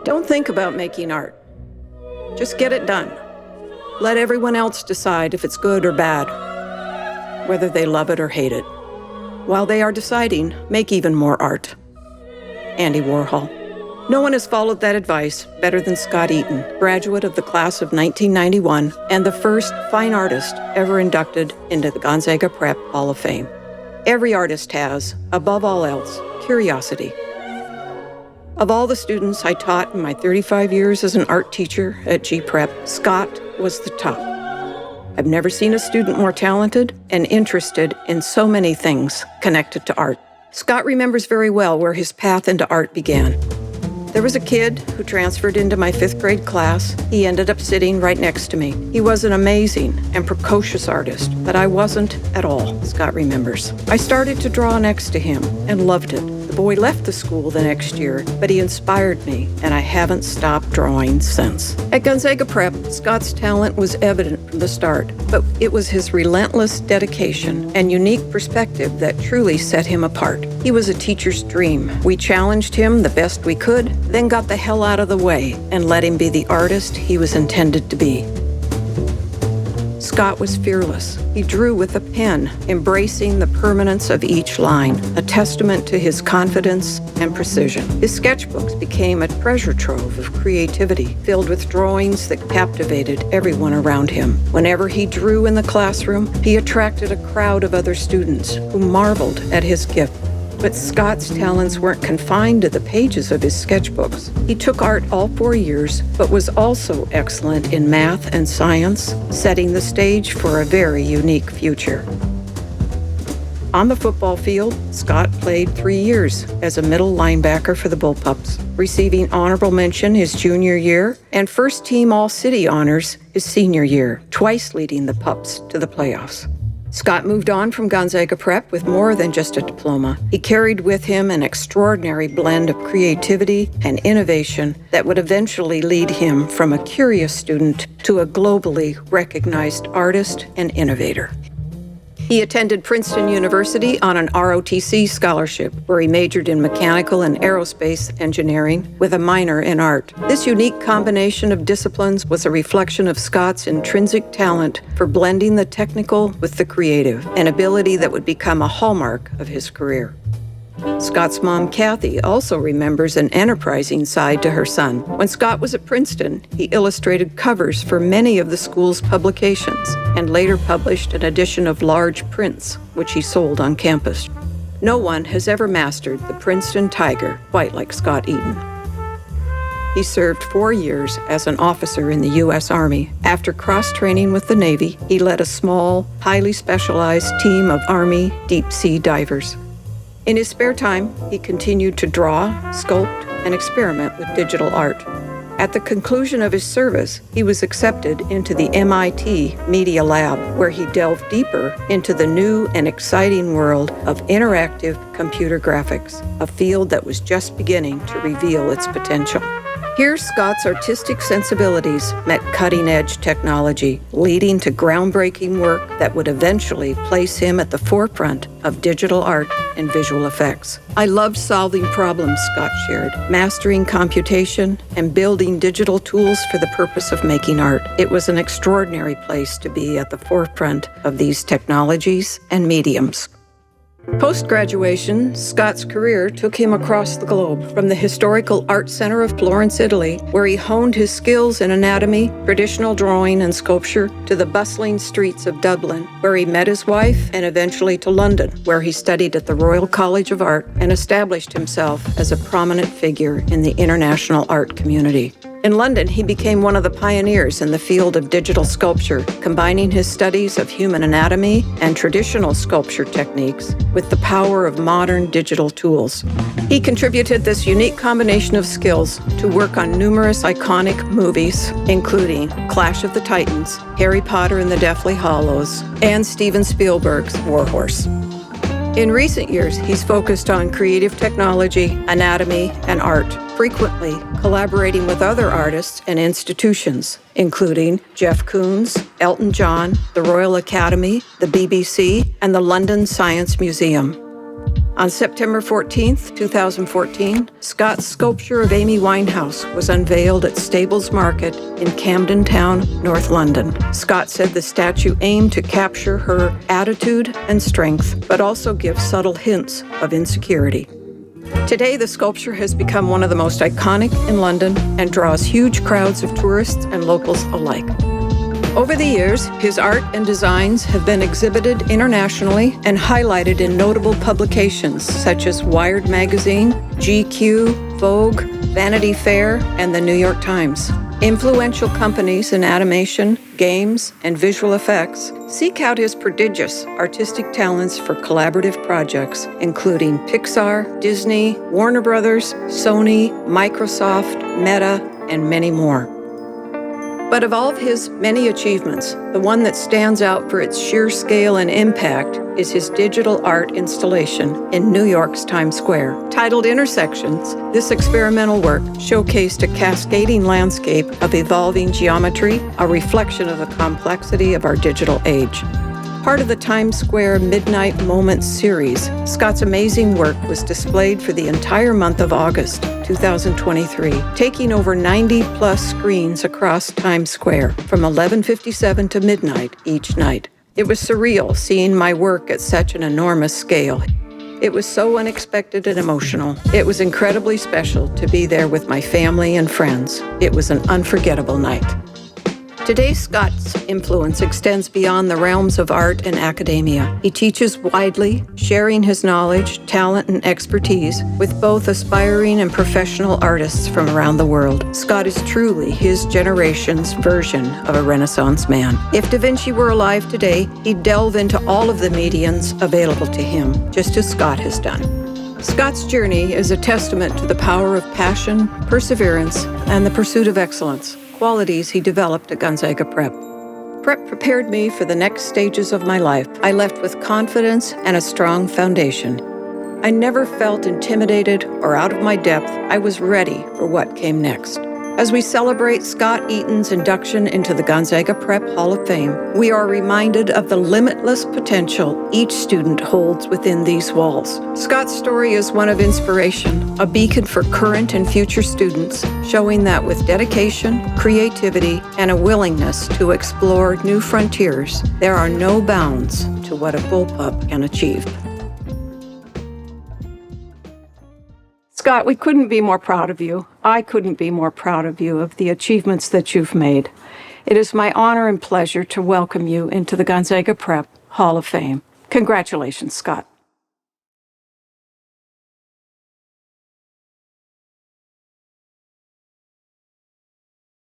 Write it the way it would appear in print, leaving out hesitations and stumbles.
Don't think about making art. Just get it done. Let everyone else decide if it's good or bad, whether they love it or hate it. While they are deciding, make even more art. Andy Warhol. No one has followed that advice better than Scott Eaton, graduate of the class of 1991 and the first fine artist ever inducted into the Gonzaga Prep Hall of Fame. Every artist has, above all else, curiosity. Of all the students I taught in my 35 years as an art teacher at G-Prep, Scott was the top. I've never seen a student more talented and interested in so many things connected to art. Scott remembers very well where his path into art began. There was a kid who transferred into my 5th grade class. He ended up sitting right next to me. He was an amazing and precocious artist, but I wasn't at all, Scott remembers. I started to draw next to him and loved it. The boy left the school the next year, but he inspired me, and I haven't stopped drawing since. At Gonzaga Prep, Scott's talent was evident from the start, but it was his relentless dedication and unique perspective that truly set him apart. He was a teacher's dream. We challenged him the best we could, then got the hell out of the way and let him be the artist he was intended to be. Scott was fearless. He drew with a pen, embracing the permanence of each line, a testament to his confidence and precision. His sketchbooks became a treasure trove of creativity, filled with drawings that captivated everyone around him. Whenever he drew in the classroom, he attracted a crowd of other students who marveled at his gift. But Scott's talents weren't confined to the pages of his sketchbooks. He took art all 4 years, but was also excellent in math and science, setting the stage for a very unique future. On the football field, Scott played 3 years as a middle linebacker for the Bullpups, receiving honorable mention his junior year and first-team All-City honors his senior year, twice leading the Pups to the playoffs. Scott moved on from Gonzaga Prep with more than just a diploma. He carried with him an extraordinary blend of creativity and innovation that would eventually lead him from a curious student to a globally recognized artist and innovator. He attended Princeton University on an ROTC scholarship, where he majored in mechanical and aerospace engineering with a minor in art. This unique combination of disciplines was a reflection of Scott's intrinsic talent for blending the technical with the creative, an ability that would become a hallmark of his career. Scott's mom, Kathy, also remembers an enterprising side to her son. When Scott was at Princeton, he illustrated covers for many of the school's publications and later published an edition of large prints, which he sold on campus. No one has ever mastered the Princeton Tiger quite like Scott Eaton. He served 4 years as an officer in the U.S. Army. After cross-training with the Navy, he led a small, highly specialized team of Army deep-sea divers. In his spare time, he continued to draw, sculpt, and experiment with digital art. At the conclusion of his service, he was accepted into the MIT Media Lab, where he delved deeper into the new and exciting world of interactive computer graphics, a field that was just beginning to reveal its potential. Here, Scott's artistic sensibilities met cutting-edge technology, leading to groundbreaking work that would eventually place him at the forefront of digital art and visual effects. I loved solving problems, Scott shared, mastering computation, and building digital tools for the purpose of making art. It was an extraordinary place to be at the forefront of these technologies and mediums. Post-graduation, Scott's career took him across the globe, from the historical Art Center of Florence, Italy, where he honed his skills in anatomy, traditional drawing, and sculpture, to the bustling streets of Dublin, where he met his wife, and eventually to London, where he studied at the Royal College of Art and established himself as a prominent figure in the international art community. In London, he became one of the pioneers in the field of digital sculpture, combining his studies of human anatomy and traditional sculpture techniques with the power of modern digital tools. He contributed this unique combination of skills to work on numerous iconic movies, including Clash of the Titans, Harry Potter and the Deathly Hallows, and Steven Spielberg's War Horse. In recent years, he's focused on creative technology, anatomy, and art, frequently collaborating with other artists and institutions, including Jeff Koons, Elton John, the Royal Academy, the BBC, and the London Science Museum. On September 14, 2014, Scott's sculpture of Amy Winehouse was unveiled at Stables Market in Camden Town, North London. Scott said the statue aimed to capture her attitude and strength, but also give subtle hints of insecurity. Today, the sculpture has become one of the most iconic in London and draws huge crowds of tourists and locals alike. Over the years, his art and designs have been exhibited internationally and highlighted in notable publications such as Wired Magazine, GQ, Vogue, Vanity Fair, and the New York Times. Influential companies in animation, games, and visual effects seek out his prodigious artistic talents for collaborative projects, including Pixar, Disney, Warner Brothers, Sony, Microsoft, Meta, and many more. But of all of his many achievements, the one that stands out for its sheer scale and impact is his digital art installation in New York's Times Square. Titled Intersections, this experimental work showcased a cascading landscape of evolving geometry, a reflection of the complexity of our digital age. Part of the Times Square Midnight Moments series, Scott's amazing work was displayed for the entire month of August 2023, taking over 90-plus screens across Times Square from 11:57 to midnight each night. It was surreal seeing my work at such an enormous scale. It was so unexpected and emotional. It was incredibly special to be there with my family and friends. It was an unforgettable night. Today, Scott's influence extends beyond the realms of art and academia. He teaches widely, sharing his knowledge, talent, and expertise with both aspiring and professional artists from around the world. Scott is truly his generation's version of a Renaissance man. If Da Vinci were alive today, he'd delve into all of the mediums available to him, just as Scott has done. Scott's journey is a testament to the power of passion, perseverance, and the pursuit of excellence, qualities he developed at Gonzaga Prep. Prep prepared me for the next stages of my life. I left with confidence and a strong foundation. I never felt intimidated or out of my depth. I was ready for what came next. As we celebrate Scott Eaton's induction into the Gonzaga Prep Hall of Fame, we are reminded of the limitless potential each student holds within these walls. Scott's story is one of inspiration, a beacon for current and future students, showing that with dedication, creativity, and a willingness to explore new frontiers, there are no bounds to what a bullpup can achieve. Scott, we couldn't be more proud of you. I couldn't be more proud of you, of the achievements that you've made. It is my honor and pleasure to welcome you into the Gonzaga Prep Hall of Fame. Congratulations, Scott.